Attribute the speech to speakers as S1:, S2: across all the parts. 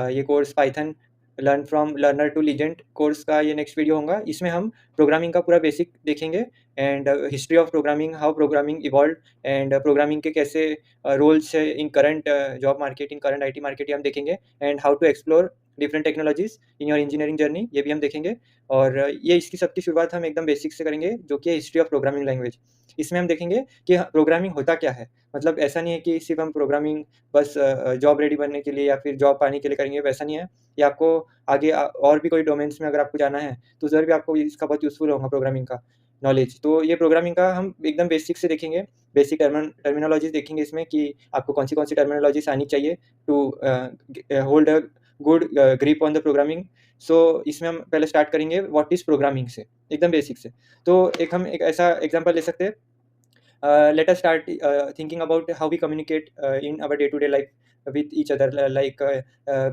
S1: ये course Python learn from learner to legend course का ये नेक्स्ट वीडियो होगा। इसमें हम प्रोग्रामिंग का पूरा बेसिक देखेंगे and history of programming, how programming evolve and programming के कैसे रोल्स है in current job market, in current IT market, ये हम देखेंगे and how to explore different technologies in your engineering journey, ये भी हम देखेंगे। और ये इसकी सबकी शुरुआत हम एकदम बेसिक से करेंगे, जो कि है हिस्ट्री ऑफ प्रोग्रामिंग लैंग्वेज। इसमें हम देखेंगे कि प्रोग्रामिंग होता क्या है, मतलब ऐसा नहीं है कि सिर्फ हम प्रोग्रामिंग बस जॉब रेडी बनने के लिए या फिर जॉब पाने के लिए करेंगे, वैसा नहीं है। ये आपको आगे और भी कोई डोमेन्स में अगर आपको जाना है तो उधर भी आपको इसका बहुत यूज़फुल होगा प्रोग्रामिंग का नॉलेज। तो ये प्रोग्रामिंग का हम एकदम बेसिक से देखेंगे, बेसिक टर्मिनोलॉजीज देखेंगे इसमें कि आपको कौन सी टर्मिनोलॉजीज आनी चाहिए to hold a good grip on the programming. So इसमें हम पहले स्टार्ट करेंगे व्हाट इज़ प्रोग्रामिंग से, एकदम बेसिक से। तो हम एक ऐसा एग्जांपल ले सकते हैं। Let us start thinking about how we communicate in our day-to-day life with each other.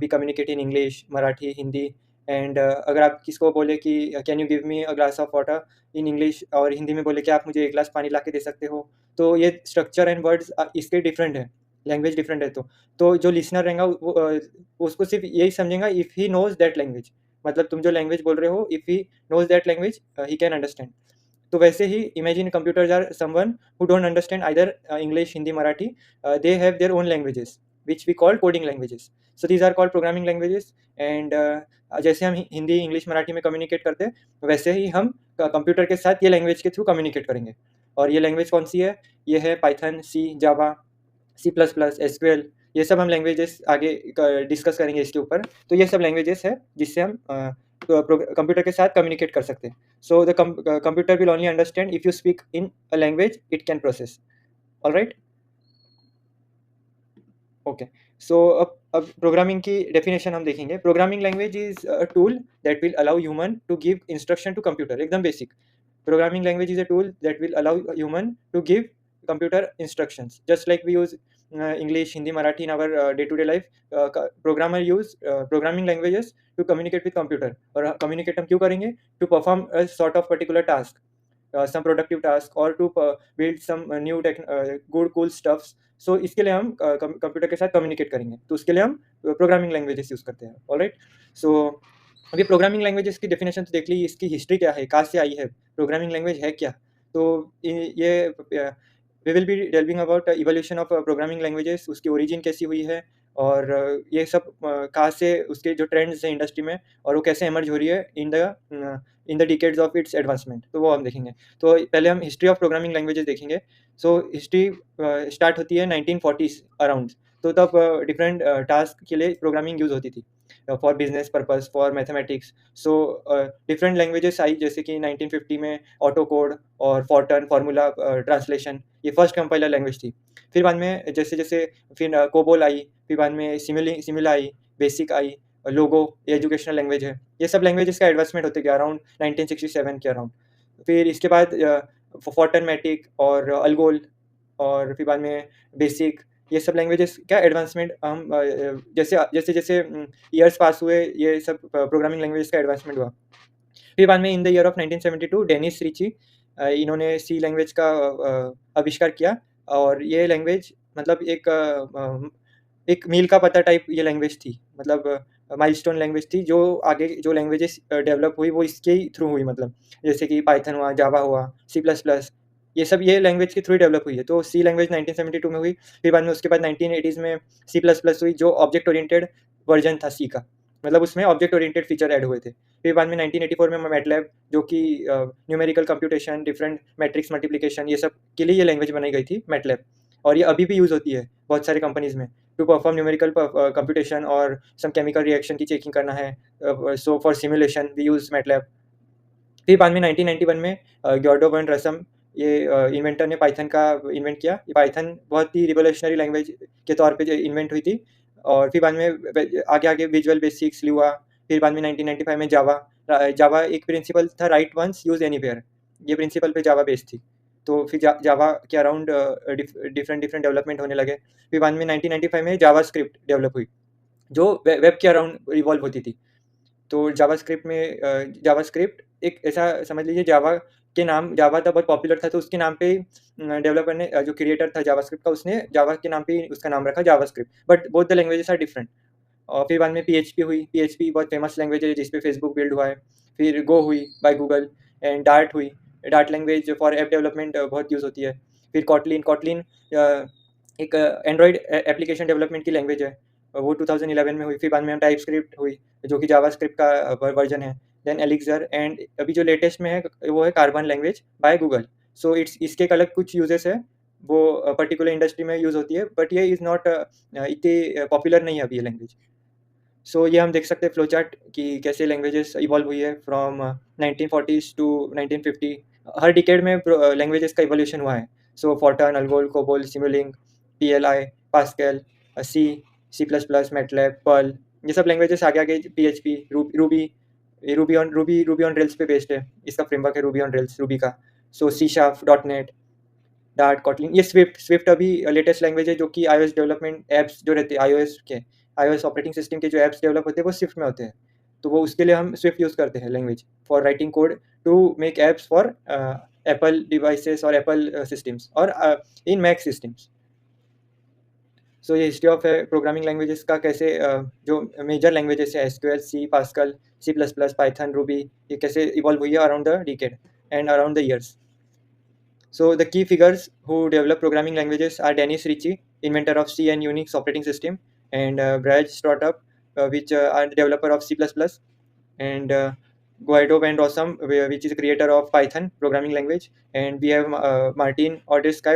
S1: We communicate in English, Marathi, Hindi, and अगर आप किसको बोले कि can you give me a glass of water in English, और हिंदी में बोले कि आप मुझे एक गिलास पानी ला के दे सकते हो, तो ये स्ट्रक्चर एंड वर्ड्स इसके डिफरेंट है, लैंग्वेज डिफरेंट है। तो जो लिसनर रहेगा वो उसको सिर्फ यही समझेगा if he knows that language, मतलब तुम जो लैंग्वेज बोल रहे हो, if he knows that language he can understand. तो वैसे ही imagine computers are someone who don't understand either English, Hindi, Marathi, they have their own languages which we call coding languages. So these are called programming languages. And जैसे हम Hindi, English, Marathi में communicate करते हैं, वैसे ही हम कंप्यूटर के साथ ये लैंग्वेज के थ्रू कम्युनिकेट करेंगे। और ये लैंग्वेज कौन सी है? ये है पाइथन, सी, जावा, C++, एसक्यूएल। ये सब हम लैंग्वेजेस आगे डिस्कस करेंगे इसके ऊपर। तो ये सब लैंग्वेजेस है जिससे हम कंप्यूटर के साथ कम्युनिकेट कर सकते हैं। So the computer will only understand if you speak in a language it can process. All right? Okay. So अब प्रोग्रामिंग की डेफिनेशन हम देखेंगे। Programming language is a tool that will allow human to give instruction to computer, एकदम basic. Programming language is a tool that will allow a human to give computer instructions. Just like we use English, Hindi, Marathi in our day-to-day life, programmer use programming languages to communicate with computer. और communicate हम क्यों करेंगे? To perform a sort of particular task, some productive task, or to build some new good cool stuffs. So इसके लिए हम computer के साथ communicate करेंगे, तो उसके लिए हम प्रोग्रामिंग लैंग्वेजेस यूज़ करते हैं। ऑलराइट। सो अभी प्रोग्रामिंग लैंग्वेजेस की डेफिनेशन तो देख ली, इसकी हिस्ट्री क्या है, कहाँ से आई है, प्रोग्रामिंग लैंग्वेज है क्या। तो ये we will be delving about evolution of programming languages, उसकी ओरिजिन कैसी हुई है, और ये सब कहाँ से उसके जो ट्रेंड्स हैं इंडस्ट्री में, और वो कैसे एमर्ज हो रही है in the decades of its advancement, तो वो हम देखेंगे। तो पहले हम हिस्ट्री ऑफ प्रोग्रामिंग लैंग्वेजेस देखेंगे। सो हिस्ट्री स्टार्ट होती है 1940s अराउंड। तो तब डिफरेंट टास्क के लिए प्रोग्रामिंग यूज़ होती थी, for business purpose, for mathematics. So different languages आई, जैसे कि 1950 में ऑटो कोड और फॉर्टन, फार्मूला ट्रांसलेशन, ये फर्स्ट कंपाइलर लैंग्वेज थी। फिर बाद में जैसे जैसे फिर कोबोल आई, फिर बाद में सिमिला आई, बेसिक आई, लोगो, एजुकेशनल लैंग्वेज है। ये सब लैंग्वेजेस का एडवांसमेंट होते गया अराउंड 1967 के अराउंड। फिर इसके बाद फॉर्टन, मैटिक और अल्गोल, और फिर बाद में बेसिक, ये सब लैंग्वेजेस का एडवांसमेंट हम जैसे जैसे जैसे ईयर्स पास हुए, ये सब प्रोग्रामिंग लैंग्वेजेस का एडवांसमेंट हुआ। फिर बाद में in the year of 1972 Dennis Ritchie, इन्होंने सी लैंग्वेज का आविष्कार किया। और ये लैंग्वेज मतलब एक मील का पत्थर टाइप ये लैंग्वेज थी, मतलब माइलस्टोन लैंग्वेज थी, जो आगे जो लैंग्वेजेस डेवलप हुई वो इसके ही थ्रू हुई, मतलब जैसे कि पाइथन हुआ, जावा हुआ, C++, ये सब ये लैंग्वेज के थ्रू ही डेवलप हुई है। तो सी लैंग्वेज 1972 में हुई। फिर बाद में उसके बाद 1980s में C++ हुई, जो ऑब्जेक्ट ओरिएंटेड वर्जन था सी का, मतलब उसमें ऑब्जेक्ट ओरिएंटेड फीचर ऐड हुए थे। फिर बाद में 1984 में मैटलैब, जो कि numerical computation, different matrix multiplication, ये सब के लिए ये लैंग्वेज बनाई गई थी, मैटलैब। और ये अभी भी यूज़ होती है बहुत सारे कंपनीज़ में, टू परफॉर्म न्यूमेरिकल कंप्यूटेशन और सम केमिकल रिएक्शन की चेकिंग करना है। So for simulation we use MATLAB. फिर बाद में 1991 में ग्योर्डो वन रसम, ये इन्वेंटर ने पाइथन का इन्वेंट किया। ये पाइथन बहुत ही रिवोल्यूशनरी लैंग्वेज के तौर पे इन्वेंट हुई थी। और फिर बाद में आगे आगे विजुअल बेसिक्स, लिवा। फिर बाद में 1995 में जावा एक प्रिंसिपल था, राइट वंस यूज एनीवेयर, ये प्रिंसिपल पे जावा बेस्ड थी। तो फिर जावा के अराउंड डिफरेंट डेवलपमेंट होने लगे। फिर बाद में 1995 में जावा स्क्रिप्ट डेवलप हुई, जो वेब के अराउंड रिवॉल्व होती थी। तो जावास्क्रिप्ट में जावास्क्रिप्ट एक ऐसा समझ लीजिए, जावा के नाम, जावा था बहुत पॉपुलर था, तो उसके नाम पे डेवलपर ने, जो क्रिएटर था जावास्क्रिप्ट का, उसने जावा के नाम पे उसका नाम रखा JavaScript. But both the languages are different. और फिर बाद में PHP हुई। PHP बहुत फेमस लैंग्वेज है जिस पे फेसबुक बिल्ड हुआ है। फिर गो हुई बाय गूगल, एंड डार्ट हुई। Dart language for app development बहुत यूज़ होती है। फिर कॉटलिन। कॉटलिन एक एंड्रॉयड एप्लीकेशन डेवलपमेंट की लैंग्वेज है, वो 2011 में हुई। फिर बाद में हम टाइप स्क्रिप्ट हुई जो कि जावा स्क्रिप्ट का वर्जन है। देन एलिक्सर, एंड अभी जो लेटेस्ट में है वो है carbon language by Google. So it's इसके एक अलग कुछ यूजेस है, वो पर्टिकुलर इंडस्ट्री में यूज़ होती है, बट ये इज़ नॉट इतनी पॉपुलर नहीं है अभी ये लैंग्वेज। सो ये हम देख सकते हैं फ्लो चार्ट कि कैसे लैंग्वेजेस इवॉल्व हुई है फ्रॉम 1940s टू 1950। हर डिकेड में लैंग्वेजेस का इवोल्यूशन हुआ है। So Fortran, Algol, COBOL, Simulink, PLI, Pascal, C, C++, MATLAB, Perl, ये सब लैंग्वेजेस आगे आगे PHP, Ruby, Ruby on Rails पे बेस्ड है। इसका फ्रेमवर्क है रूबी ऑन रेल्स, रूबी का। So C sharp, .NET, Dart, Kotlin, ये स्विफ्ट अभी लेटेस्ट लैंग्वेज है जो कि iOS डेवलपमेंट ऐप्स जो रहते हैं iOS ऑपरेटिंग सिस्टम के जो ऐप्स डेवलप होते हैं वो स्विफ्ट में होते हैं। तो वो उसके लिए हम स्विफ्ट यूज़ करते हैं language for writing code to make apps for Apple devices और एप्पल सिस्टम्स और इन मैक सिस्टम्स। सो ये हिस्ट्री ऑफ प्रोग्रामिंग लैंग्वेजेस का कैसे जो मेजर लैंग्वेजेस है SQL, सी, पास्कल, C++, पाइथन, रूबी, ये कैसे इवॉल्व हुई है around the decade and around the years. So the key figures who develop programming languages are Dennis Ritchie, inventor of C and Unix operating system, and Brad Startup, which are the developer of C++, and Guido van Rossum, which is a creator of Python programming language, and we have Martin Orderskay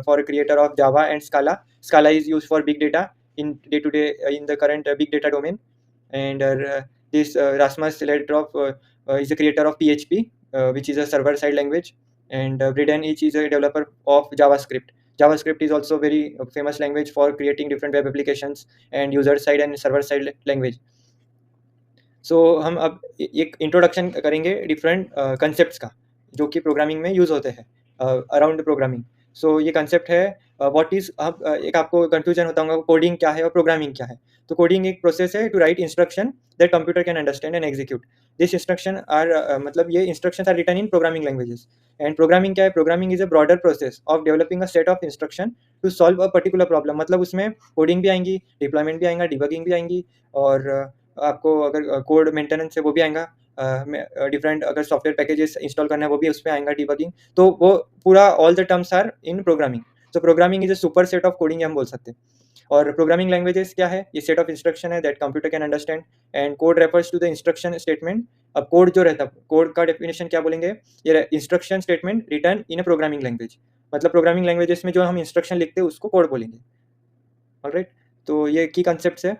S1: for a creator of Java and Scala. Scala is used for big data in day-to-day in the current big data domain, and this Rasmus Ledroff is a creator of PHP, which is a server-side language, and Braden Each is a developer of JavaScript. JavaScript is also very famous language for creating different web applications and user-side and server-side language. सो हम अब एक introduction करेंगे different concepts का जो कि programming में use होते हैं अराउंड प्रोग्रामिंग। सो ये कंसेप्ट है व्हाट इज़, अब एक आपको कन्फ्यूजन होता होगा कोडिंग क्या है और प्रोग्रामिंग क्या है। तो कोडिंग एक प्रोसेस है to write instruction that computer can understand and execute. This instruction are मतलब ये instructions are written in programming languages. And programming क्या है? Programming is a broader process of developing a set of instruction to solve a particular problem. मतलब उसमें coding भी आएंगी, deployment भी आएगा, डिबगिंग भी आएंगी, और आपको अगर कोड मेंटेनेंस है वो भी आएगा, डिफरेंट अगर सॉफ्टवेयर पैकेजेस इंस्टॉल करना है वो भी उसमें आएगा, डिबगिंग। तो वो पूरा all the terms are in programming. तो programming is a superset of coding हम बोल सकते हैं। और प्रोग्रामिंग लैंग्वेजेस क्या है? ये सेट ऑफ इंस्ट्रक्शन है that computer can understand, and code refers to the instruction statement. अब कोड जो रहता है, कोड का डेफिनेशन क्या बोलेंगे? ये instruction statement written in a programming language. मतलब प्रोग्रामिंग लैंग्वेजेस में जो हम इंस्ट्रक्शन लिखते हैं उसको कोड बोलेंगे। ऑलराइट, तो ये की कॉन्सेप्ट्स है।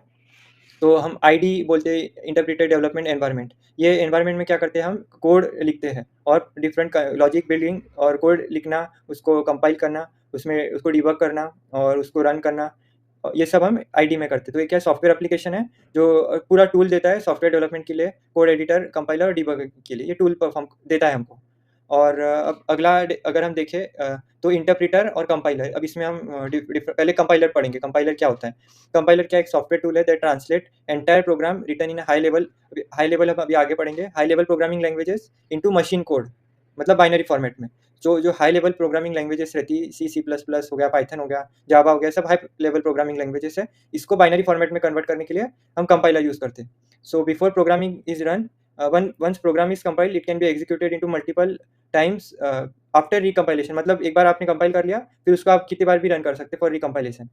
S1: तो हम आईडी बोलते हैं, इंटरप्रेटेड डेवलपमेंट एनवायरनमेंट। ये एनवायरनमेंट में क्या करते हैं? हम कोड लिखते हैं और डिफरेंट लॉजिक बिल्डिंग और कोड लिखना, उसको कंपाइल करना, उसमें उसको डिबग करना और उसको रन करना, ये सब हम आईडी में करते हैं। तो ये क्या सॉफ्टवेयर एप्लीकेशन है जो पूरा टूल देता है सॉफ्टवेयर डेवलपमेंट के लिए, कोड एडिटर, कंपाइलर और डिबग के लिए ये टूल परफॉर्म देता है हमको। और अब अगला अगर हम देखें तो इंटरप्रेटर और कंपाइलर। अब इसमें हम पहले कंपाइलर पढ़ेंगे। कंपाइलर क्या होता है? कंपाइलर क्या एक सॉफ्टवेयर टूल है that translate entire program written in high level हम अभी आगे पढ़ेंगे, high level programming languages into machine code, मतलब बाइनरी फॉर्मेट में। जो जो हाई लेवल प्रोग्रामिंग लैंग्वेजेस रहती है, C++ हो गया, पाइथन हो गया, जावा हो गया, सब हाई लेवल प्रोग्रामिंग लैंग्वेजेस है। इसको बाइनरी फॉर्मेट में कन्वर्ट करने के लिए हम कंपाइलर यूज़ करते हैं। So before programming is run, once program is compiled it can be executed into multiple times after recompilation। मतलब एक बार आपने कंपाइल कर लिया फिर उसको आप कितनी बार भी रन कर सकते हैं फॉर रिकम्पाइलेशन।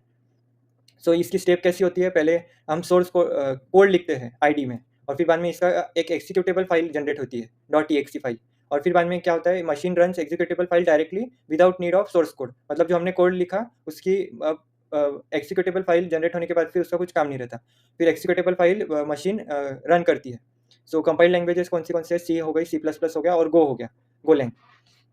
S1: सो इसकी स्टेप कैसी होती है? पहले हम सोर्स कोड लिखते हैं आईडी में, और फिर बाद में इसका एक एक्सिक्यूटेबल फाइल जनरेट होती है, .exe फाइल। और फिर बाद में क्या होता है? Machine runs executable file directly without need of source code. मतलब जो हमने कोड लिखा उसकी एक्सिक्यूटेबल फाइल जनरेट होने के बाद फिर उसका कुछ काम नहीं रहता, फिर एक्सिक्यूटेबल फाइल मशीन रन करती है। सो कंपाइल लैंग्वेजेस कौन से हैं? सी हो गई, C++ हो गया और गो हो गया, गोलैंग,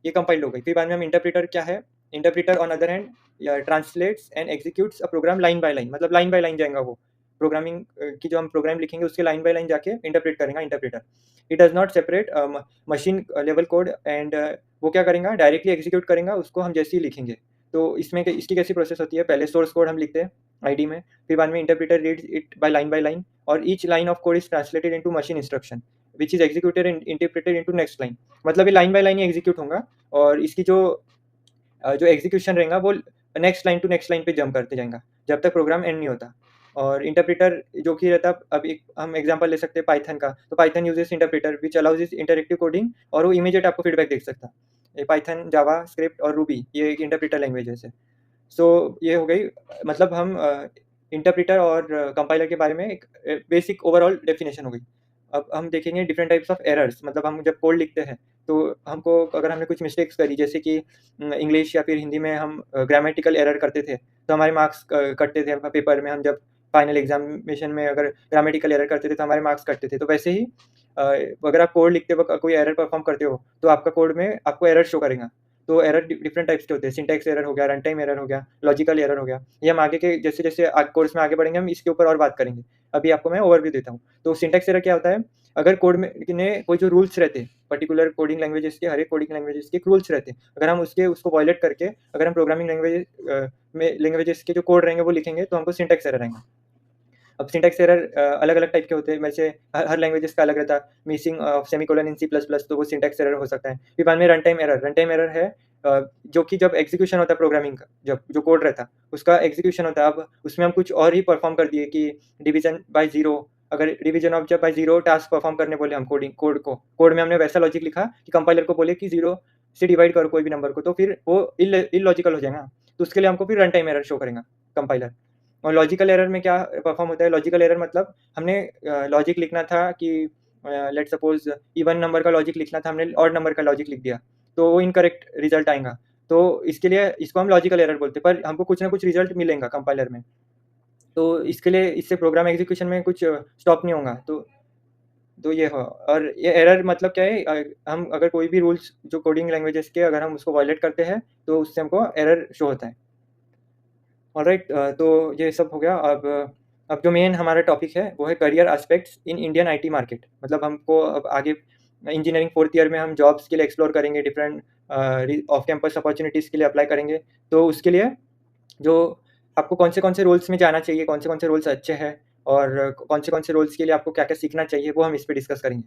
S1: ये कंपाइल्ड हो गई। फिर बाद में हम इंटरप्रेटर क्या है? Interpreter on other hand translates and executes a program line by line. मतलब लाइन बाय लाइन जाएगा वो प्रोग्रामिंग की, जो हम प्रोग्राम लिखेंगे उसके लाइन बाय लाइन जाके इंटरप्रेट करेगा interpreter. It does not separate machine level code, and वो क्या करेगा? डायरेक्टली एग्जीक्यूट करेगा उसको हम जैसे ही लिखेंगे। तो इसमें इसकी कैसी प्रोसेस होती है? पहले सोर्स कोड हम लिखते हैं आईडी में, फिर बाद में interpreter reads it by line, और each line of code is translated into machine instruction which is executed and interpreted into next line. मतलब ये लाइन बाय लाइन ही एग्जीक्यूट होगा, और इसकी जो जो एग्जीक्यूशन रहेगा वो next line to next line पे जंप करते जाएगा जब तक प्रोग्राम एंड नहीं होता। और इंटरप्रेटर जो कि रहता है, अब एक हम एग्जांपल ले सकते हैं पाइथन का, तो Python uses interpreter which allows this interactive coding, और वो इमीडिएट आपको फीडबैक देख सकता है। ये पाइथन, जावा स्क्रिप्ट और रूबी ये एक इंटरप्रेटर लैंग्वेजेस है। सो ये हो गई, मतलब हम इंटरप्रेटर और कंपाइलर के बारे में एक बेसिक ओवरऑल डेफिनेशन हो गई। अब हम देखेंगे डिफरेंट टाइप्स ऑफ एरर्स, मतलब हम जब कोड लिखते हैं तो हमको अगर हमने कुछ मिस्टेक्स करी, जैसे कि इंग्लिश या फिर हिंदी में हम ग्रामेटिकल एरर करते थे तो हमारे मार्क्स कटते थे पेपर में। हम जब फाइनल एग्जामिनेशन में अगर ग्रामेटिकल एरर करते थे तो हमारे मार्क्स कटते थे। तो वैसे ही अगर आप कोड लिखते वक्त कोई एरर परफॉर्म करते हो तो आपका कोड में आपको एरर शो करेगा। तो एरर डिफरेंट टाइप्स के होते हैं, सिंटैक्स एरर हो गया, रन टाइम एरर हो गया, लॉजिकल एरर हो गया। ये हम आगे के जैसे जैसे कोर्स में आगे बढ़ेंगे हम इसके ऊपर और बात करेंगे। अभी आपको मैं ओवरव्यू देता हूँ। तो सिंटैक्स एरर क्या होता है, अगर कोड में कोई जो रूल्स रहते हैं, पर्टिकुलर कोडिंग लैंग्वेजेस के, हर एक कोडिंग लैंग्वेजेस के रूल्स रहते हैं, अगर हम उसको वायलेट करके अगर हम प्रोग्रामिंग लैंग्वेजेस के जो कोड रहेंगे वो लिखेंगे तो हमको सिंटैक्स एरर आएंगे। अब सिंटैक्स एरर अलग अलग टाइप के होते हैं, वैसे हर लैंग्वेजेस का अलग रहता है। Missing of semicolon in C++, तो वो सिंटैक्स एरर हो सकता है। फिर बाद में रन टाइम एरर है, जो कि जब एग्जीक्यूशन होता है प्रोग्रामिंग का, जब जो कोड रहता है उसका एग्जीक्यूशन होता है। अब उसमें हम कुछ और ही परफॉर्म कर दिए कि डिवीजन बाय जीरो, अगर डिवीजन ऑफ जब बाय जीरो टास्क परफॉर्म करने बोले हम कोड में हमने वैसा लॉजिक लिखा कि कंपाइलर को बोले कि जीरो से डिवाइड करो कोई भी नंबर को, तो फिर वो इलॉजिकल हो जाएगा। तो उसके लिए हमको फिर रन टाइम एरर शो करेगा कंपाइलर। और लॉजिकल एरर में क्या परफॉर्म होता है, लॉजिकल एरर मतलब हमने लॉजिक लिखना था कि लेट सपोज इवन नंबर का लॉजिक लिखना था, हमने ऑड नंबर का लॉजिक लिख दिया तो वो इनकरेक्ट रिजल्ट आएगा। तो इसके लिए इसको हम लॉजिकल एरर बोलते हैं, पर हमको कुछ ना कुछ रिजल्ट मिलेगा कंपाइलर में। तो इसके लिए इससे प्रोग्राम एग्जीक्यूशन में कुछ स्टॉप नहीं होगा। तो ये हो, और ये एरर मतलब क्या है, हम अगर कोई भी रूल्स जो कोडिंग लैंग्वेजेस के अगर हम उसको वायलेट करते हैं तो उससे हमको एरर शो होता है। ऑलराइट, तो ये सब हो गया। अब जो मेन हमारा टॉपिक है वो है career aspects in Indian IT market. मतलब हमको अब आगे इंजीनियरिंग फोर्थ ईयर में हम जॉब्स के लिए एक्सप्लोर करेंगे, डिफरेंट ऑफ कैंपस अपॉर्चुनिटीज़ के लिए अप्लाई करेंगे। तो उसके लिए जो आपको कौन से रोल्स में जाना चाहिए, कौन से रोल्स अच्छे हैं, और कौन से रोल्स के लिए आपको क्या क्या सीखना चाहिए, वो हम इस पर डिस्कस करेंगे।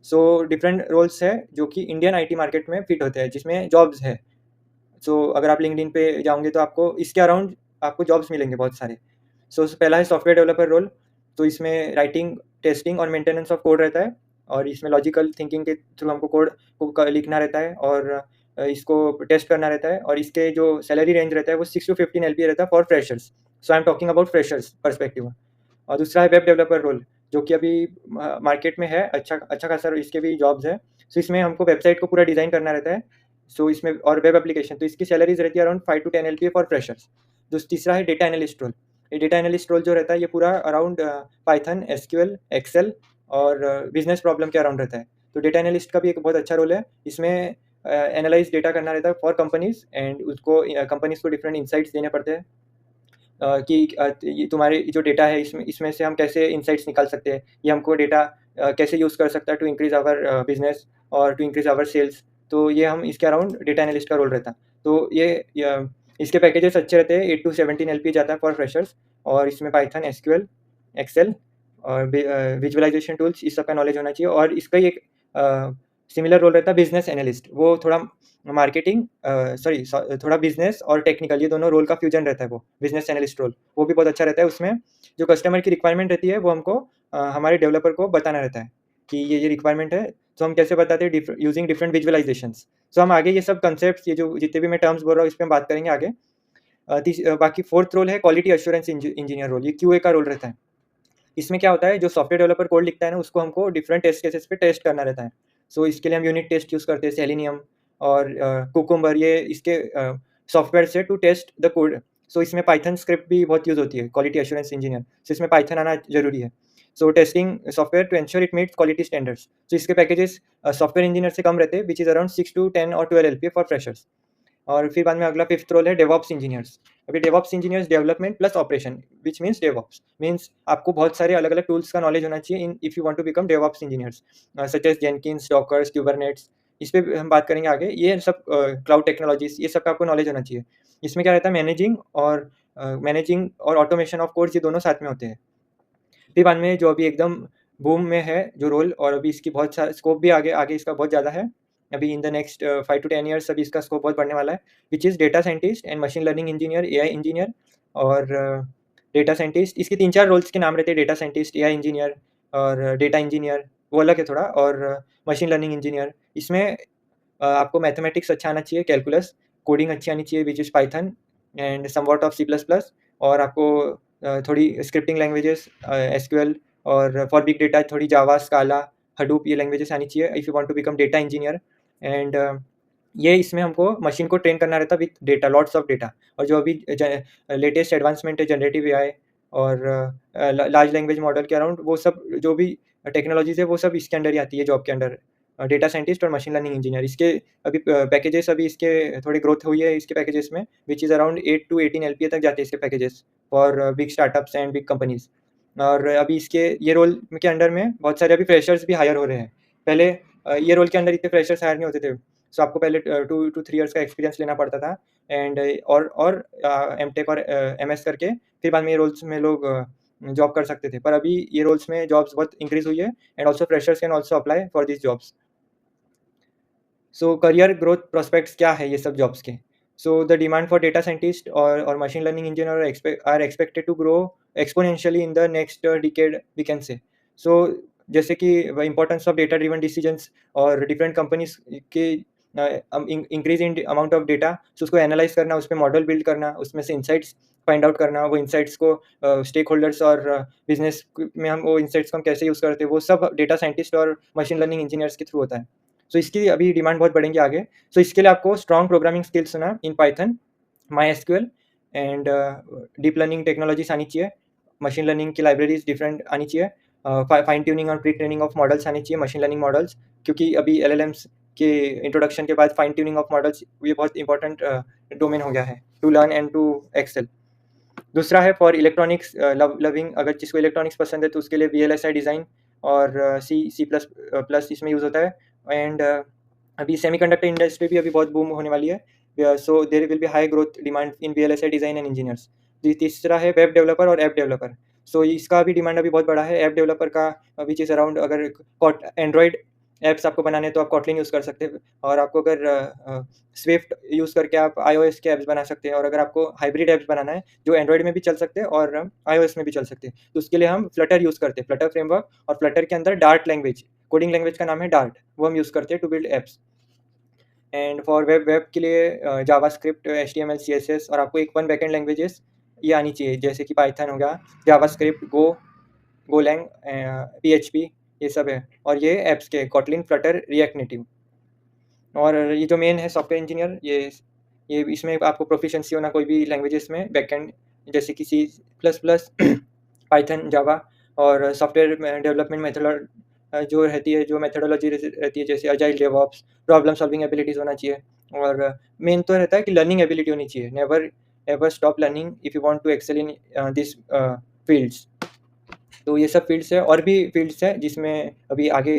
S1: सो डिफरेंट रोल्स है जो कि इंडियन आईटी मार्केट में फिट होते हैं, जिसमें जॉब्स है। सो अगर आप लिंक्डइन पे जाओगे तो आपको इसके अराउंड आपको जॉब्स मिलेंगे बहुत सारे। सो पहला है सॉफ्टवेयर डेवलपर रोल। तो इसमें राइटिंग, टेस्टिंग और मेंटेनेंस ऑफ कोड रहता है, और इसमें लॉजिकल थिंकिंग के थ्रू हमको कोड को लिखना रहता है और इसको टेस्ट करना रहता है। और इसके जो सैलरी रेंज रहता है वो 6 to 15 LPA रहता है for freshers. So I am talking about freshers perspective. और दूसरा है वेब डेवलपर रोल, जो कि अभी मार्केट में है, अच्छा खासा इसके भी जॉब्स है। सो इसमें हमको वेबसाइट को पूरा डिज़ाइन करना रहता है। सो इसमें और वेब एप्लीकेशन, तो इसकी सैलरीज रहती है around 5 to 10 LPA for freshers. जो तीसरा है डेटा एनालिस्ट रोल। ये डेटा एनालिस्ट रोल जो रहता है ये पूरा अराउंड पाइथन, SQL, एक्सेल और बिजनेस प्रॉब्लम के अराउंड रहता है। तो डेटा एनालिस्ट का भी एक बहुत अच्छा रोल है। इसमें एनालाइज डेटा करना रहता है फॉर कंपनीज, एंड उसको कंपनीज को डिफरेंट इंसाइट्स देने पड़ते हैं कि ये तुम्हारे जो डेटा है इसमें से हम कैसे इंसाइट्स निकाल सकते हैं, ये हमको डेटा कैसे यूज़ कर सकता है टू इंक्रीज आवर बिजनेस और टू इंक्रीज आवर सेल्स। तो ये हम इसके अराउंड डेटा एनालिस्ट का रोल रहता है। तो इसके पैकेजेस अच्छे रहते हैं, 8 to 17 LPA जाता है फॉर फ्रेशर्स। और इसमें पाइथन, SQL, एक्सेल और विजुअलाइजेशन टूल्स इस सब का नॉलेज होना चाहिए। और इसका ही एक सिमिलर रोल रहता है बिजनेस एनालिस्ट। वो थोड़ा मार्केटिंग थोड़ा बिजनेस और टेक्निकल, ये दोनों रोल का फ्यूजन रहता है। वो बिजनेस एनालिस्ट रोल वो भी बहुत अच्छा रहता है। उसमें जो कस्टमर की रिक्वायरमेंट रहती है वो हमको हमारे डेवलपर को बताना रहता है कि ये रिक्वायरमेंट है। तो हम कैसे बताते हैं, यूजिंग डिफरेंट विजुअलाइजेशंस। सो हम आगे ये सब कंसेप्ट, ये जो जितने भी मैं टर्म्स बोल रहा हूँ इस पर हम बात करेंगे आगे। बाकी फोर्थ रोल है क्वालिटी अश्योरेंस इंजीनियर रोल। ये QA का रोल रहता है। इसमें क्या होता है, जो सॉफ्टवेयर डेवलपर कोड लिखता है ना उसको हमको डिफरेंट टेस्ट केसेस पे टेस्ट करना रहता है। सो इसके लिए हम यूनिट टेस्ट यूज़ करते हैं, सेलेनियम और कुकुम्बर, ये इसके सॉफ्टवेयर से टू टेस्ट द कोड। सो इसमें पाइथन स्क्रिप्ट भी बहुत यूज़ होती है क्वालिटी एश्योरेंस इंजीनियर। सो इसमें पाइथन आना जरूरी है। So testing software to ensure it meets quality standards. So इसके पैकेजेस सॉफ्टवेयर इंजीनियर से कम रहते हैं, which is around 6 to 10 or 12 LPA for freshers. और फिर बाद में अगला फिफ्थ रोल है डेवऑप्स इंजीनियर्स। अभी DevOps engineers development plus operation, which means DevOps means आपको बहुत सारे अलग अलग टूल्स का नॉलेज होना चाहिए in if you want to become DevOps engineers, such as Jenkins, Dockers, Kubernetes. इस पे हम बात करेंगे आगे। ये सब क्लाउड टेक्नोलॉजीज, ये सब का आपको नॉलेज होना चाहिए। इसमें क्या रहता है, मैनेजिंग और ऑटोमेशन ऑफ कोड्स, ये दोनों साथ में होते हैं। फिर बाद में जो अभी एकदम बूम में है जो रोल, और अभी इसकी बहुत सारा स्कोप भी आगे आगे इसका बहुत ज़्यादा है। अभी इन द नेक्स्ट 5 to 10 years अभी इसका स्कोप बहुत बढ़ने वाला है, which is data scientist and machine learning engineer, AI engineer. और डेटा साइंटिस्ट, इसके 3-4 रोल्स के नाम रहते हैं, डेटा साइंटिस्ट, एआई इंजीनियर और डेटा इंजीनियर, वो अलग है थोड़ा, और मशीन लर्निंग इंजीनियर। इसमें आपको मैथमेटिक्स अच्छा आना चाहिए, कैलकुलस, कोडिंग अच्छी आनी चाहिए which is Python and somewhat of C plus plus, और आपको थोड़ी स्क्रिप्टिंग लैंग्वेजेस एसक्यूएल, और फॉर बिग डेटा थोड़ी जावा, स्काला, हडूप, ये लैंग्वेजेस आनी चाहिए if you want to become data engineer. And ये इसमें हमको मशीन को ट्रेन करना रहता है with data, lots of data. और जो अभी लेटेस्ट एडवांसमेंट है जनरेटिव एआई और लार्ज लैंग्वेज मॉडल के अराउंड, वो सब जो भी टेक्नोलॉजीज़ है वो सब इसके अंडर ही आती है जॉब के अंडर, डेटा साइंटिस्ट और मशीन लर्निंग इंजीनियर। इसके अभी पैकेजेस, अभी इसके थोड़ी ग्रोथ हुई है इसके पैकेजेस में, विच इज़ अराउंड 8 to 18 एलपीए तक जाते हैं इसके packages for big startups and big companies. और अभी इसके ये रोल के अंडर में बहुत सारे अभी फ्रेशर्स भी हायर हो रहे हैं। पहले ये रोल के अंदर इतने फ्रेशर्स हायर नहीं होते थे, सो आपको पहले 2 to 3 इयर्स का एक्सपीरियंस लेना पड़ता था, एंड और एमटेक और एमएस करके फिर बाद में ये रोल्स में लोग जॉब कर सकते थे। पर अभी ये रोल्स में जॉब्स बहुत इंक्रीज़ हुई है, and also freshers can also apply for these jobs. So career growth prospects क्या है ये सब जॉब्स के? So the demand for data scientist और machine learning engineer are expected to grow exponentially in the next decade, we can say. So जैसे कि importance of data driven decisions और different companies के increase in amount of data, so उसको analyse करना, उस पर model build करना, उसमें से इंसाइट्स फाइंड आउट करना, वो इंसाइट्स को स्टेक होल्डर्स और बिजनेस में हम वो इंसाइट्स को हम कैसे यूज़ करते हैं, वो सब डेटा साइंटिस्ट और मशीन लर्निंग इंजीनियर्स के थ्रू होता है। सो इसकी अभी डिमांड बहुत बढ़ेंगी आगे। सो इसके लिए आपको स्ट्रॉन्ग प्रोग्रामिंग स्किल्स होना in Python, my SQL and deep learning technologies आनी चाहिए, मशीन लर्निंग की लाइब्रेरीज डिफरेंट आनी चाहिए, फाइन ट्यूनिंग और प्री ट्रेनिंग ऑफ मॉडल्स आनी चाहिए, मशीन लर्निंग मॉडल्स, क्योंकि अभी एलएलएम्स के इंट्रोडक्शन के बाद फाइन ट्यूनिंग ऑफ मॉडल्स ये बहुत इंपॉर्टेंट डोमेन हो गया है to learn and to excel. दूसरा है फॉर इलेक्ट्रॉनिक्स लविंग, अगर जिसको इलेक्ट्रॉनिक्स पसंद है तो उसके लिए वीएलएसआई डिज़ाइन और सी प्लस प्लस इसमें यूज़ होता है। एंड अभी सेमीकंडक्टर इंडस्ट्री भी अभी बहुत बूम होने वाली है, so there will be high growth demand in VLSI design and engineers. तीसरा है वेब डेवलपर और ऐप डेवलपर। सो इसका भी डिमांड अभी बहुत बड़ा है ऐप डेवलपर का, विच इज़ अराउंड, अगर एंड्रॉयड ऐप्स आपको बनाने हैं तो आप कॉटलिन यूज़ कर सकते हैं, और आपको अगर स्विफ्ट यूज़ करके आप आईओएस के ऐप्स बना सकते हैं, और अगर आपको हाइब्रिड ऐप्स बनाना है जो एंड्रॉयड में भी चल सकते हैं और आईओएस में भी चल सकते हैं, तो उसके लिए हम फ्लटर यूज़ करते हैं, फ्लटर फ्रेमवर्क, और फ्लटर के अंदर डार्ट लैंग्वेज, कोडिंग लैंग्वेज का नाम है डार्ट, वो हम यूज़ करते हैं to build apps. And for web के लिए जावास्क्रिप्ट, एचटीएमएल, सीएसएस, और आपको एक वन बैकएंड लैंग्वेजेस ये आनी चाहिए, जैसे कि पाइथन हो गया, जावास्क्रिप्ट, गोलैंग, पीएचपी, ये सब है। और ये ऐप्स के कॉटलिन, फ्लटर, रिएक्ट नेटिव। और ये जो मेन है सॉफ्टवेयर इंजीनियर, ये इसमें आपको प्रोफिशिएंसी होना कोई भी लैंग्वेजेस में, बैकएंड जैसे कि सी प्लस प्लस, पाइथन, जावा, और सॉफ्टवेयर डेवलपमेंट मेथड जो रहती है, जो मेथडोलॉजी रहती है, जैसे agile, DevOps, problem solving abilities होना चाहिए। और मेन तो रहता है कि लर्निंग एबिलिटी होनी चाहिए, never ever stop learning if you want to excel in this fields. तो ये सब फील्ड्स है, और भी फील्ड्स है जिसमें अभी आगे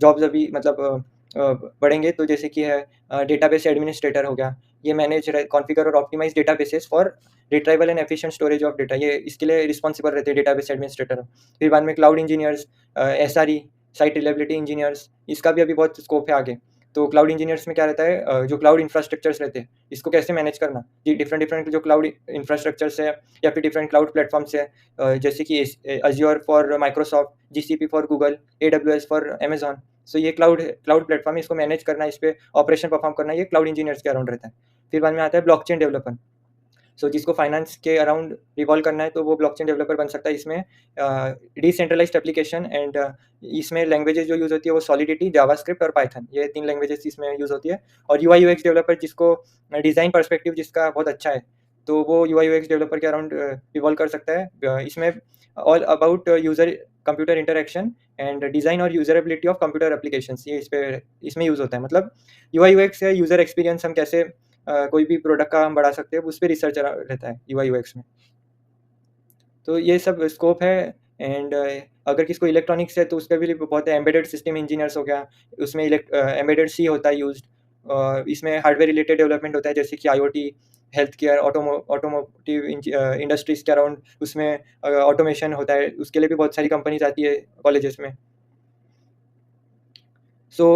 S1: जॉब्स अभी मतलब बढ़ेंगे, तो जैसे कि है डेटाबेस एडमिनिस्ट्रेटर हो गया, ये मैनेज कॉन्फ़िगर और optimize databases for retrieval and efficient storage of data, ये इसके लिए रिस्पॉन्सिबल रहते हैं डेटाबेस एडमिनिस्ट्रेटर। फिर बाद में cloud engineers, SRE, site reliability engineers, इसका भी अभी बहुत स्कोप है आगे। तो क्लाउड इंजीनियर्स में क्या रहता है, जो क्लाउड इंफ्रास्ट्रक्चर्स रहते हैं इसको कैसे मैनेज करना, जी डिफरेंट डिफरेंट जो क्लाउड इंफ्रास्ट्रक्चर्स है या फिर डिफरेंट क्लाउड प्लेटफॉर्म्स है, जैसे कि Azure for Microsoft, GCP for Google, AWS for Amazon. So ये क्लाउड प्लेटफॉर्म है, इसको मैनेज करना, इस पर ऑपरेशन परफॉर्म करना, ये क्लाउड इंजीनियर्स के अराउंड रहता है। फिर बाद में आता है ब्लॉकचेन डेवलपर। सो जिसको फाइनेंस के अराउंड रिवॉल्व करना है तो वो ब्लॉकचेन डेवलपर बन सकता है। इसमें डिसेंट्रलाइज्ड एप्लीकेशन एंड इसमें लैंग्वेजेस जो यूज़ होती है वो सॉलिडिटी, जावास्क्रिप्ट और पाइथन, ये 3 लैंग्वेजेस इसमें यूज़ होती है। और यूआई यूएक्स डेवलपर जिसको डिज़ाइन पर्सपेक्टिव जिसका बहुत अच्छा है, तो वो यूआई यूएक्स डेवलपर के अराउंड रिवॉल्व कर सकता है। इसमें all about user computer interaction and design और यूज़रेबिलिटी ऑफ कंप्यूटर एप्लीकेशंस, ये इसमें यूज़ होता है। मतलब यूआई यूएक्स है, यूज़र एक्सपीरियंस हम कैसे कोई भी प्रोडक्ट का हम बढ़ा सकते हैं, उस पे रिसर्च रहता है यूआई यूएक्स में। तो ये सब स्कोप है। एंड अगर किसको इलेक्ट्रॉनिक्स है तो उसका भी बहुत है, एम्बेडेड सिस्टम इंजीनियर्स हो गया, उसमें एम्बेडेड सी होता है यूज्ड। इसमें हार्डवेयर रिलेटेड डेवलपमेंट होता है, जैसे कि IoT, health care, automotive industries के अराउंड, उसमें ऑटोमेशन होता है, उसके लिए भी बहुत सारी कंपनीज आती है कॉलेजेस में। So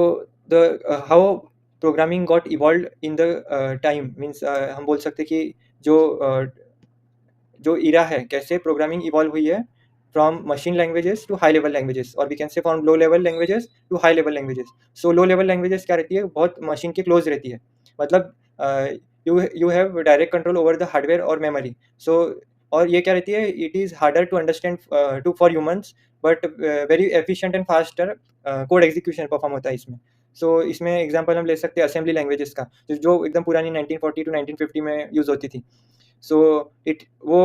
S1: the how programming got evolve in the time means, हम बोल सकते हैं कि जो जो इरा है, कैसे प्रोग्रामिंग इवॉल्व हुई है from machine languages to high level languages, और we can say from low level languages to high level languages. So low level languages क्या रहती है, बहुत मशीन के क्लोज रहती है, मतलब you have direct control over the hardware और मेमोरी। सो और ये क्या रहती है, it is harder to understand to for humans, but very efficient and faster code execution perform होता है इसमें। सो इसमें एग्जांपल हम ले सकते हैं असेंबली लैंग्वेजेस का, जो एकदम पुरानी 1940 टू 1950 में यूज़ होती थी। सो इट वो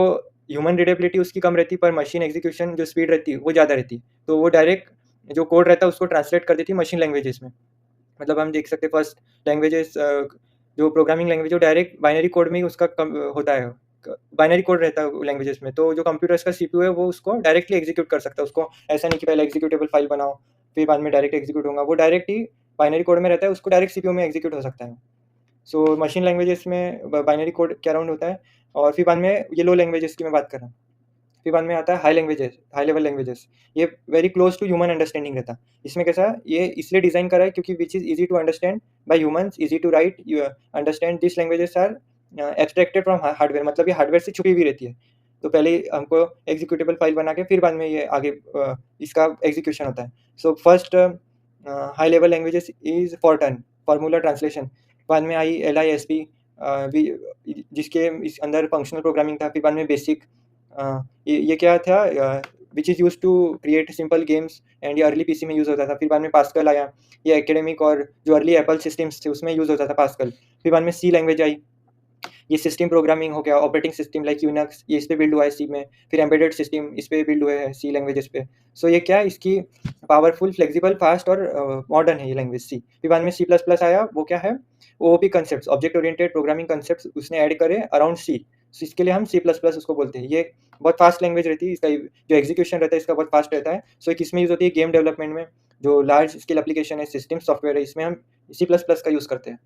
S1: ह्यूमन रीडेबिलिटी उसकी कम रहती, पर मशीन एग्जीक्यूशन जो स्पीड रहती है वो ज़्यादा रहती। तो वो डायरेक्ट जो कोड रहता है उसको ट्रांसलेट कर देती मशीन लैंग्वेजेस में। मतलब हम देख सकते हैं फर्स्ट लैंग्वेजेस, जो प्रोग्रामिंग लैंग्वेज, जो डायरेक्ट बाइनरी कोड में ही उसका होता है, बाइनरी कोड रहता है लैंग्वेजेस में। तो जो कंप्यूटर्स का सीपीयू है वो उसको डायरेक्टली एग्जीक्यूट कर सकता है, उसको ऐसा नहीं कि पहले एग्जीक्यूटेबल फाइल बनाओ फिर बाद में डायरेक्ट एग्जीक्यूट होगा, वो डायरेक्ट ही बाइनरी कोड में रहता है, उसको डायरेक्ट सीपीयू में एग्जीक्यूट हो सकता है। सो मशीन लैंग्वेजेस में बाइनरी कोड क्या राउंड होता है। और फिर बाद में ये लो लैंग्वेजेस की मैं बात कर रहा हूँ। फिर बाद में आता है high languages, high level languages. ये very close to human understanding रहता है। इसमें कैसा, ये इसलिए डिज़ाइन करा है क्योंकि which is easy to understand by humans, easy to write, you understand this languages are abstracted from hardware, मतलब ये हार्डवेयर से छुपी भी रहती है। तो पहले हमको एग्जीक्यूटेबल फाइल बना के फिर बाद में ये आगे इसका एग्जीक्यूशन होता है। So first high level languages is Fortran, formula translation. बाद में आई LISP, जिसके इस अंदर फंक्शनल प्रोग्रामिंग था। फिर बाद में बेसिक, ये क्या था, which is use to create simple games, and ये अर्ली पीसी में यूज़ होता था। फिर बाद में पास्कल आया, ये एकेडमिक और जो अर्ली एप्पल सिस्टम्स थे उसमें यूज़ होता था पास्कल। फिर बाद में सी लैंग्वेज आई, ये सिस्टम प्रोग्रामिंग हो गया, ऑपरेटिंग सिस्टम लाइक यूनिक्स, ये इस पे बिल्ड हुआ है सी में। फिर एम्बेडेड सिस्टम इस पे बिल्ड हुए हैं सी लैंग्वेजेस पे। सो ये क्या है, इसकी पावरफुल, फ्लेक्सिबल, फास्ट और मॉडर्न है ये लैंग्वेज सी। फिर बाद में C++ आया, वो क्या है, OOP concept, object oriented programming concept उसने ऐड करे अराउंड सी। इसके लिए हम C++ उसको बोलते हैं। ये बहुत फास्ट लैंग्वेज रहती है, इसका जो एग्जीक्यूशन रहता है इसका बहुत फास्ट रहता है। सो एक इसमें यूज़ होती है गेम डेवलपमेंट में, जो लार्ज स्केल एप्लीकेशन है, सिस्टम सॉफ्टवेयर है, इसमें हम C++ का यूज़ करते हैं।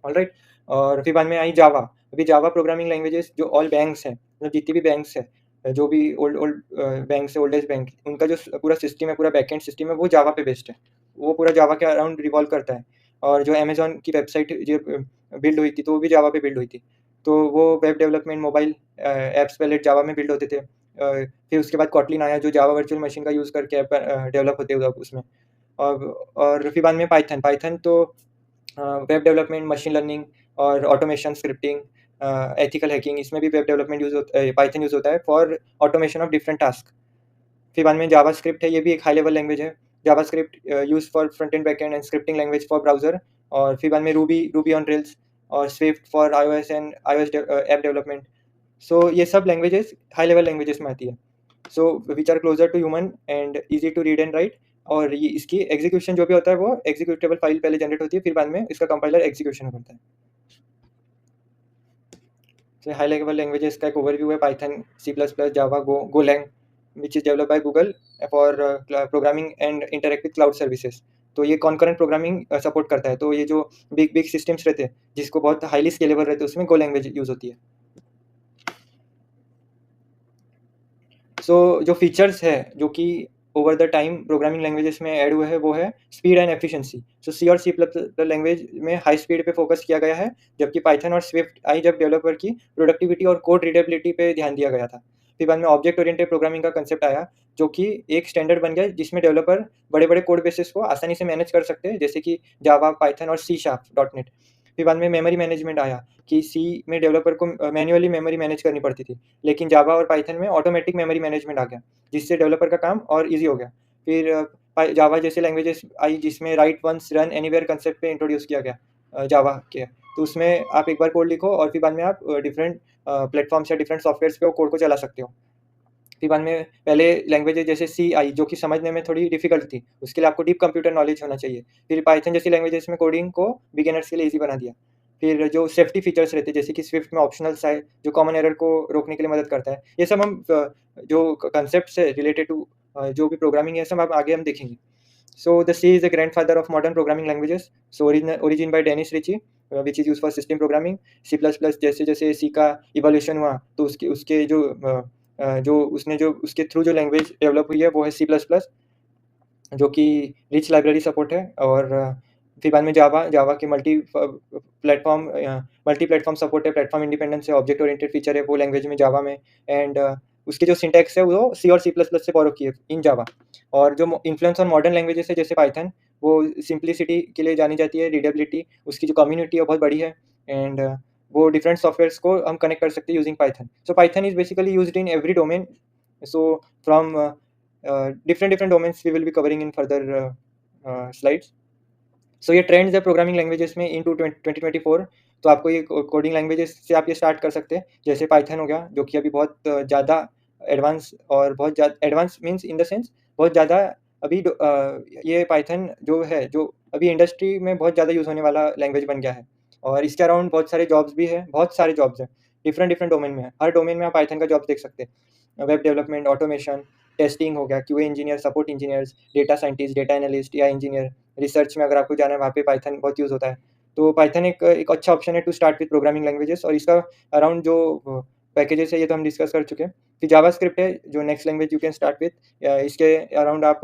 S1: ऑलराइट। और फिर बाद में आई जावा। अभी जावा प्रोग्रामिंग लैंग्वेजेस जो ऑल बैंक्स हैं, मतलब जितनी भी बैंक्स हैं, जो भी ओल्ड ओल्ड बैंक्स है, ओल्डेस्ट बैंक, उनका जो पूरा सिस्टम है, पूरा बैकएंड सिस्टम है, वो जावा पे बेस्ड है। वो पूरा जावा के अराउंड रिवॉल्व करता है। और जो अमेजोन की वेबसाइट जो बिल्ड हुई थी, तो वो भी जावा पे बिल्ड हुई थी। तो वो वेब डेवलपमेंट, मोबाइल ऐप्स पहले जावा में बिल्ड होते थे। फिर उसके बाद कॉटलिन आया, जो जावा वर्चुअल मशीन का यूज़ करके ऐप डेवलप होते हुए उसमें। और फिर बाद में पाइथन। पाइथन तो वेब डेवलपमेंट, मशीन लर्निंग और ऑटोमेशन, स्क्रिप्टिंग, एथिकल हैकिंग, इसमें भी वेब डेवलपमेंट पाइथन यूज़ होता है for automation of different task. फिर बाद में जावास्क्रिप्ट है, ये भी एक हाई लेवल लैंग्वेज है। JavaScript use for front end back and and scripting language for browser. और फिर बाद में रूबी ऑन रेल्स और Swift for iOS and iOS app development. So ये सब लैंग्वेजेस हाई लेवल लैंग्वेजेस में आती है। So which are closer to human and easy to read and write. और ये इसकी एग्जीक्यूशन जो भी होता है वो एग्जीक्यूटेबल फाइल पहले जनरेट होती है, फिर बाद में इसका कंपाइलर एग्जीक्यूशन करता है। So हाई लेवल लैंग्वेजेस का एक ओवरव्यू है, Python, C++, Java, Golang, which is develop by Google for programming and interact with cloud services. तो ये कॉन्करेंट प्रोग्रामिंग सपोर्ट करता है। तो ये जो बिग बिग सिस्टम्स रहते हैं जिसको बहुत हाईली स्केलेबल रहते हैं, उसमें गो लैंग्वेज यूज होती है। सो जो फीचर्स है जो कि over the time programming languages में ऐड हुए हैं, वो है स्पीड एंड एफिशिएंसी। सो सी और C++ लैंग्वेज में हाई स्पीड पे फोकस किया गया है, जबकि पाइथन और स्विफ्ट आई जब डेवलपर की प्रोडक्टिविटी और कोड रीडेबिलिटी पे ध्यान दिया गया था। फिर बाद में ऑब्जेक्ट ओरिएंटेड प्रोग्रामिंग का कंसेप्ट आया, जो कि एक स्टैंडर्ड बन गया जिसमें डेवलपर बड़े बड़े कोड बेसिस को आसानी से मैनेज कर सकते हैं, जैसे कि जावा, पाइथन और C#.NET। फिर बाद में मेमोरी मैनेजमेंट आया कि सी में डेवलपर को मैन्युअली मेमोरी मैनेज करनी पड़ती थी, लेकिन जावा और पाइथन में ऑटोमेटिक मेमोरी मैनेजमेंट आ गया, जिससे डेवलपर का काम और ईजी हो गया। फिर जावा जैसे लैंग्वेजेस आई जिसमें write once run anywhere concept पे इंट्रोड्यूस किया गया जावा के। तो उसमें आप एक बार कोड लिखो और फिर बाद में आप डिफरेंट प्लेटफॉर्म्स या डिफरेंट सॉफ्टवेयर्स पे वो कोड को चला सकते हो। फिर बाद में पहले लैंग्वेजेस जैसे सी आई, जो कि समझने में थोड़ी डिफिकल्ट थी, उसके लिए आपको डीप कंप्यूटर नॉलेज होना चाहिए। फिर पाइथन जैसी लैंग्वेजेस में कोडिंग को बिगिनर्स के लिए ईजी बना दिया। फिर जो सेफ्टी फीचर्स रहते हैं, जैसे कि स्विफ्ट में ऑप्शनल्स है जो कॉमन एरर को रोकने के लिए मदद करता है। ये सब हम जो कंसेप्ट है रिलेटेड टू जो भी प्रोग्रामिंग है, सब आगे हम देखेंगे। So the C is the grandfather of modern programming languages. So origin by Dennis Ritchie, which is use for system programming. C++ जैसे जैसे सी का इवोल्यूशन हुआ, तो उसके उसके जो उसने जो उसके थ्रू जो लैंग्वेज डेवलप हुई है वो है C++, जो कि रिच लाइब्रेरी सपोर्ट है। और फिर बाद में जावा के मल्टी प्लेटफॉर्म सपोर्ट है, प्लेटफॉर्म इंडिपेंडेंस है, ऑब्जेक्ट ओरिएंटेड फीचर है वो लैंग्वेज में जावा में। एंड उसके जो सिंटैक्स है वो सी और सी प्लस प्लस से बोरो की है इन जावा। और जो इन्फ्लुएंस ऑन मॉडर्न लैंग्वेजेस है जैसे पाइथन, वो सिंप्लिसिटी के लिए जानी जाती है, रीडेबिलिटी, उसकी जो कम्युनिटी है बहुत बड़ी है। एंड वो डिफरेंट सॉफ्टवेयर्स को हम कनेक्ट कर सकते हैं using Python. So Python is basically used in every domain. So from different domains we will be covering in further slides. सो ये ट्रेंड्स है प्रोग्रामिंग लैंग्वेजेस में इन टू 2024। तो आपको ये कोडिंग लैंग्वेजेस से आप ये स्टार्ट कर सकते हैं, जैसे पाइथन हो गया जो कि अभी बहुत ज़्यादा एडवांस, और बहुत ज़्यादा advance means in the sense बहुत ज़्यादा अभी ये पाइथन जो है जो अभी इंडस्ट्री में बहुत ज़्यादा यूज़ होने वाला लैंग्वेज बन गया है। और इसके अराउंड बहुत सारे जॉब्स भी है, बहुत सारे जॉब्स हैं, डिफरेंट डिफरेंट डोमेन में है, हर डोमेन में आप पाइथन का जॉब देख सकते हैं। वेब डेवलपमेंट, ऑटोमेशन, टेस्टिंग हो गया, QA engineer, support engineers, data scientist, data analyst या इंजीनियर, रिसर्च में अगर आपको जाना है वहाँ पे पाइथन बहुत यूज़ होता है। तो पाइथन एक अच्छा ऑप्शन है to start with programming languages. और इसका अराउंड जो पैकेजेस है ये तो हम डिस्कस कर चुके हैं। फिर जावास्क्रिप्ट है जो next language you can start with. इसके अराउंड आप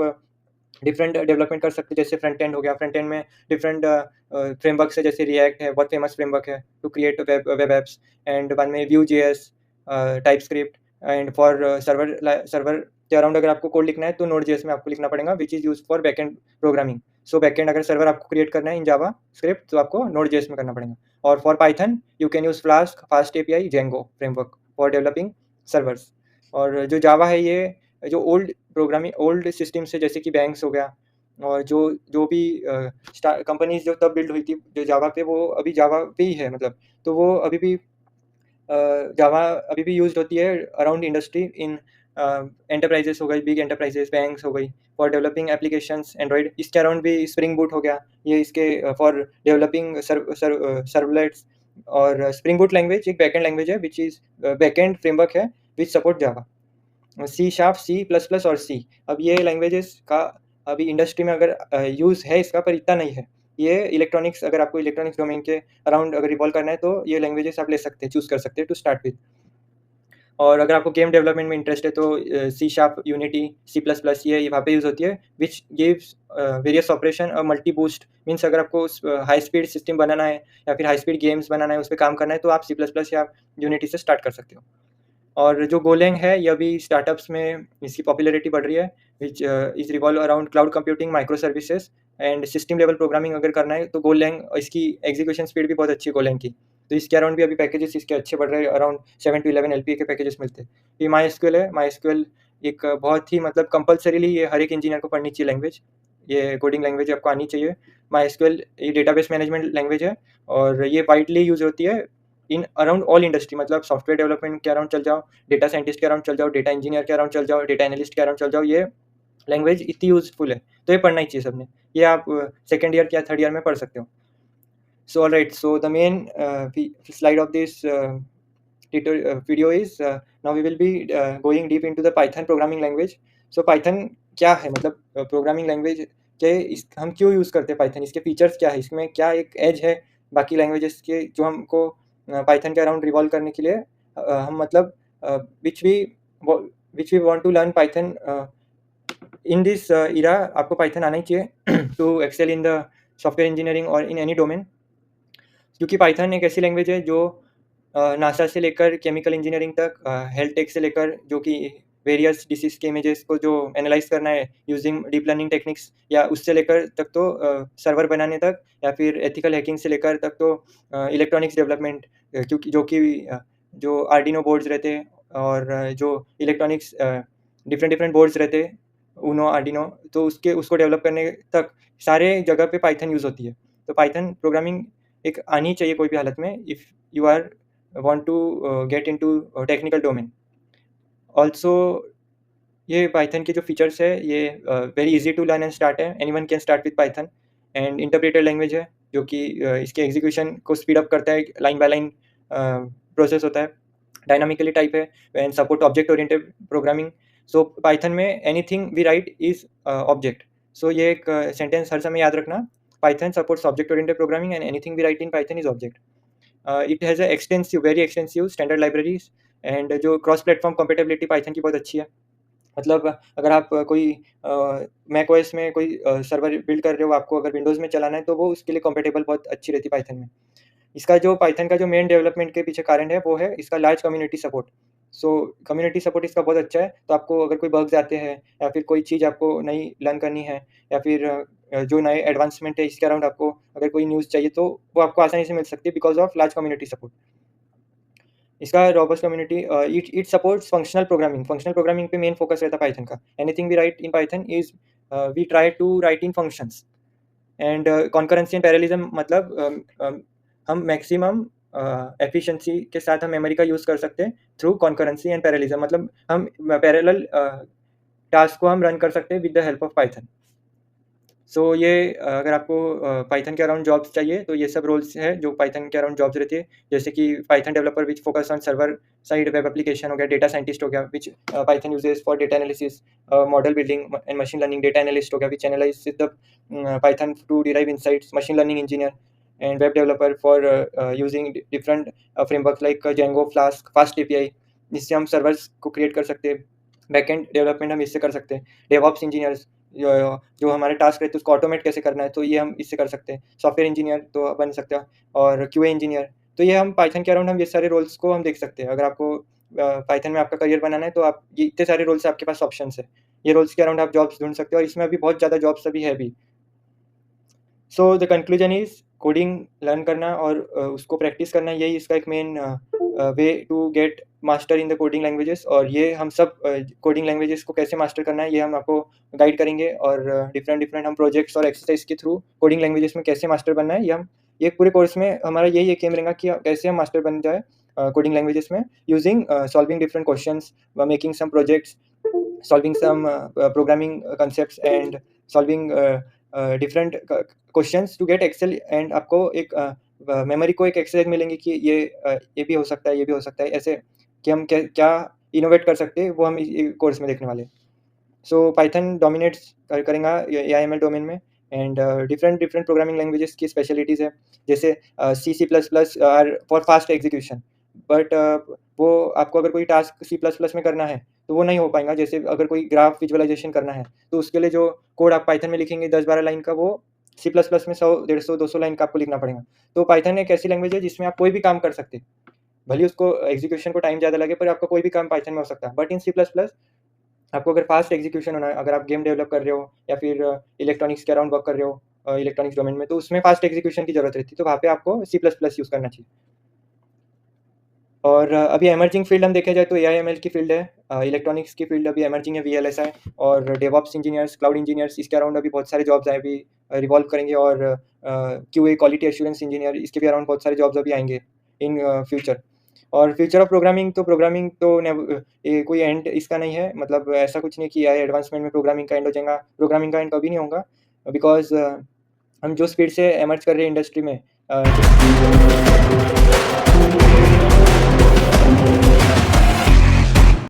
S1: डिफरेंट डेवलपमेंट कर सकते हैं, जैसे फ्रंट एंड हो गया, फ्रंट एंड में डिफरेंट फ्रेमवर्क्स है, जैसे रिएक्ट है, बहुत फेमस फ्रेमवर्क है to create web apps. And बाद में Vue JS, TypeScript. And for server के अराउंड अगर आपको कोड लिखना है तो नोड जेएस में आपको लिखना पड़ेगा, विच is use for backend programming. So backend अगर सर्वर आपको क्रिएट करना है इन जावा स्क्रिप्ट तो आपको नोड जेएस में करना पड़ेगा। और for Python you can use flask, fast API, Django framework for developing servers. और जो जावा है ये जो ओल्ड सिस्टम से, जैसे कि बैंक्स हो गया, और जो जो भी कंपनीज जो तब बिल्ड हुई थी जो जावा पे, वो अभी जावा पे ही है मतलब। तो वो अभी भी जावा अभी भी यूज होती है अराउंड इंडस्ट्री इन एंटरप्राइजेस हो गई, बिग एंटरप्राइजेस, बैंक्स हो गई, फॉर डेवलपिंग एप्लीकेशंस एंड्रॉइड। इसके अराउंड भी स्प्रिंग बूट हो गया, ये इसके फॉर डेवलपिंग सर्वलेट्स। और स्प्रिंग बूट लैंग्वेज एक बैकएंड लैंग्वेज है विच इज़ बैकएंड फ्रेमवर्क है which support Java. C sharp, C plus plus और सी, अब ये लैंग्वेजेस का अभी इंडस्ट्री में अगर यूज़ है इसका, पर इतना नहीं है। ये इलेक्ट्रॉनिक्स, अगर आपको इलेक्ट्रॉनिक्स डोमेन के अराउंड अगर रिवॉल्व करना है तो ये लैंग्वेजेस आप ले सकते हैं, चूज़ कर सकते हैं टू स्टार्ट विद। और अगर आपको गेम डेवलपमेंट में इंटरेस्ट है तो C sharp, Unity, C plus plus ये वहाँ पे यूज़ होती है, विच गिव्स वेरियस ऑपरेशन और मल्टी बूस्ट। मीन्स अगर आपको हाई स्पीड सिस्टम बनाना है या फिर हाई स्पीड गेम्स बनाना है, उस पर काम करना है, तो आप सी प्लस प्लस या यूनिटी से स्टार्ट कर सकते हो। और जो गोलैंग है ये अभी स्टार्टअप्स में इसकी पॉपुलैरिटी बढ़ रही है, which is revolve around cloud computing, micro services and system level programming अगर करना है तो गोलैंग, इसकी एग्जीक्यूशन स्पीड भी बहुत अच्छी है गोलैंग की। तो इसके अराउंड भी अभी पैकेजेस इसके अच्छे बढ़ रहे हैं, अराउंड 7 to 11 LPA के पैकेजेस मिलते हैं। ये माई एसक्यूएल है, माई एसक्यूएल एक बहुत ही मतलब कंपलसरीली ये हर एक इंजीनियर को पढ़नी चाहिए लैंग्वेज, ये कोडिंग लैंग्वेज आपको आनी चाहिए। माई एसक्यूएल ये डेटाबेस मैनेजमेंट लैंग्वेज है, और ये वाइडली यूज होती है इन अराउंड ऑल इंडस्ट्री, मतलब सॉफ्टवेयर डेवलपमेंट के अराउंड चल जाओ, डेटा साइंटिस्ट के अराउंड चल जाओ, डेटा इंजीनियर के अराउंड चल जाओ, डेटा एनालिस्ट के अराउंड चल जाओ, ये लैंग्वेज इतनी यूजफुल है, तो ये पढ़ना ही चाहिए सबने। ये आप सेकेंड ईयर या थर्ड ईयर में पढ़ सकते हो। So all right, so the main slide of this video is now we will be going deep into the Python programming language. So Python क्या है, मतलब प्रोग्रामिंग लैंग्वेज के हम क्यों यूज़ करते हैं पाइथन, इसके फीचर्स क्या है, इसमें क्या एक एज है बाकी लैंग्वेजेस के जो हमको पाइथन के अराउंड रिवॉल्व करने के लिए हम मतलब which we want to learn Python in this era, आपको पाइथन आना ही चाहिए to excel in the software engineering और इन एनी डोमेन। क्योंकि पाइथन एक ऐसी लैंग्वेज है जो नासा से लेकर केमिकल इंजीनियरिंग तक, हेल्थ टेक से लेकर जो कि वेरियस डिसीज के इमेजेस को जो एनालाइज करना है यूजिंग डीप लर्निंग टेक्निक्स, या उससे लेकर तक तो सर्वर बनाने तक, या फिर एथिकल हैकिंग से लेकर तक तो इलेक्ट्रॉनिक्स डेवलपमेंट, क्योंकि जो आर्डिनो बोर्ड्स रहते हैं, और जो इलेक्ट्रॉनिक्स डिफरेंट डिफरेंट बोर्ड्स रहते हैं, ऊनो, आर्डिनो, तो उसको डेवलप करने तक सारे जगह पे पाइथन यूज़ होती है। तो पाइथन प्रोग्रामिंग एक आनी चाहिए कोई भी हालत में, if you are want to get into technical domain. Also ये पाइथन के जो फीचर्स है ये very easy to learn and start है, anyone can start with Python. And interpreted language है जो कि इसके एग्जीक्यूशन को स्पीड अप करता है, लाइन बाय लाइन प्रोसेस होता है, डायनामिकली टाइप है, and support object oriented programming. So Python में anything we write is object. So ये एक सेंटेंस हर समय याद रखना, Python supports object oriented programming and anything we write in Python is object. It has a extensive, very extensive standard libraries, and जो cross platform compatibility Python की बहुत अच्छी है। मतलब अगर आप कोई मैक ओएस में कोई सर्वर बिल्ड कर रहे हो, आपको अगर विंडोज़ में चलाना है, तो वो उसके लिए कंपैटिबल बहुत अच्छी रहती है पाइथन में। इसका जो पाइथन का जो मेन डेवलपमेंट के पीछे कारण है, वो है इसका लार्ज कम्युनिटी सपोर्ट। सो कम्युनिटी सपोर्ट इसका बहुत अच्छा है, तो आपको अगर कोई बग्स आते हैं या फिर कोई चीज़ आपको नई लर्न करनी है या फिर जो नए एडवांसमेंट है इसके अराउंड आपको अगर कोई न्यूज़ चाहिए, तो वो आपको आसानी से मिल सकती है because of large community support. इसका robust community it supports functional programming पे मेन फोकस रहता है पाइथन का। Anything we write in Python is we try to write in functions and concurrency and parallelism, मतलब हम मैक्सिमम एफिशिएंसी के साथ हम मेमोरी का यूज़ कर सकते हैं थ्रू कॉन्करेंसी एंड पैरेललिज्म, मतलब हम पैरेलल टास्क को हम रन कर सकते हैं with the help of Python. So ये अगर आपको पाइथन के अराउंड जॉब्स चाहिए, तो ये सब रोल्स हैं जो पाइथन के अराउंड जॉब्स रहती है, जैसे कि Python developer which focus on server side web application हो गया, डेटा साइंटिस्ट हो गया which Python uses for data analysis, model building and machine learning, data analyst हो गया which analyse the Python to derive insights, machine learning engineer and web developer for using different framework like Django, Flask, fast API, जिससे हम servers को create कर सकते हैं। Backend development हम इससे कर सकते हैं। डेवऑप्स इंजीनियर्स, जो हमारे टास्क रहते हैं उसको ऑटोमेट कैसे करना है, तो ये हम इससे कर सकते हैं। सॉफ्टवेयर इंजीनियर तो बन सकते हैं, और क्यूए इंजीनियर, तो ये हम पाइथन के अराउंड हम ये सारे रोल्स को हम देख सकते हैं। अगर आपको पाइथन में आपका करियर बनाना है, तो आप ये इतने सारे रोल्स आपके पास ऑप्शंस है। ये रोल्स के अराउंड आप जॉब्स ढूँढ सकते हो, और इसमें अभी बहुत ज़्यादा जॉब्स अभी है भी। So the conclusion is coding learn करना और उसको प्रैक्टिस करना, यही इसका एक main way to get master in the coding languages. और ये हम सब कोडिंग लैंग्वेजेस को कैसे मास्टर करना है, ये हम आपको गाइड करेंगे, और डिफरेंट हम प्रोजेक्ट्स और एक्सरसाइज के थ्रू कोडिंग लैंग्वेजेस में कैसे मास्टर बनना है, ये पूरे कोर्स में हमारा यही एक एम रहेगा कि कैसे हम मास्टर बन जाए कोडिंग लैंग्वेजेस में, using solving different questions, making some projects, solving some programming concepts and solving different questions to get excel. And आपको एक मेमोरी को एक एक्सरसाइज मिलेंगे कि ये भी हो सकता है, ये भी हो सकता है, ऐसे कि हम क्या क्या इनोवेट कर सकते हैं, वो हम इस कोर्स में देखने वाले हैं। सो पाइथन डोमिनेट्स करेगा एआईएमएल डोमेन में, एंड डिफरेंट प्रोग्रामिंग लैंग्वेजेस की स्पेशलिटीज़ है, जैसे C++ are for fast execution. But वो आपको अगर कोई टास्क C++ में करना है, तो वो नहीं हो पाएगा। जैसे अगर कोई ग्राफ विजुअलाइजेशन करना है, तो उसके लिए जो कोड आप पाइथन में लिखेंगे 10-12 लाइन का, वो C++ में 100, 150, 200 लाइन का आपको लिखना पड़ेगा। तो पाइथन एक ऐसी लैंग्वेज है जिसमें आप कोई भी काम कर सकते हैं, भले ही उसको एग्जीक्यूशन को टाइम ज़्यादा लगे, पर आपका कोई भी काम पाइथन में हो सकता है। बट इन C++ आपको अगर फास्ट एग्जीक्यूशन होना है, अगर आप गेम डेवलप कर रहे हो या फिर इलेक्ट्रॉनिक्स के अराउंड वर्क कर रहे हो, इलेक्ट्रॉनिक्स डोमेन में, तो उसमें फास्ट एग्जीक्यूशन की ज़रूरत रहती है, तो वहाँ पे आपको C++ यूज़ करना चाहिए। और अभी एमर्जिंग फील्ड हम देखा जाए तो एआईएमएल की फील्ड है, इलेक्ट्रॉनिक्स की फील्ड अभी एमर्जिंग है, वीएलएसआई और डेवऑप्स इंजीनियर्स, क्लाउड इंजीनियर्स, इसके अराउंड अभी बहुत सारे जॉब्स आए अभी रिवॉल्व करेंगे, और क्यूए क्वालिटी एश्योरेंस इंजीनियर, इसके भी अराउंड बहुत सारे जॉब्स अभी आएंगे इन फ्यूचर। और फ्यूचर ऑफ प्रोग्रामिंग तो ये कोई एंड इसका नहीं है, मतलब ऐसा कुछ नहीं कि एआई एडवांसमेंट में प्रोग्रामिंग का एंड हो जाएगा, प्रोग्रामिंग का एंड कभी नहीं होगा, बिकॉज हम जो स्पीड से एमर्ज कर रहे हैं इंडस्ट्री में,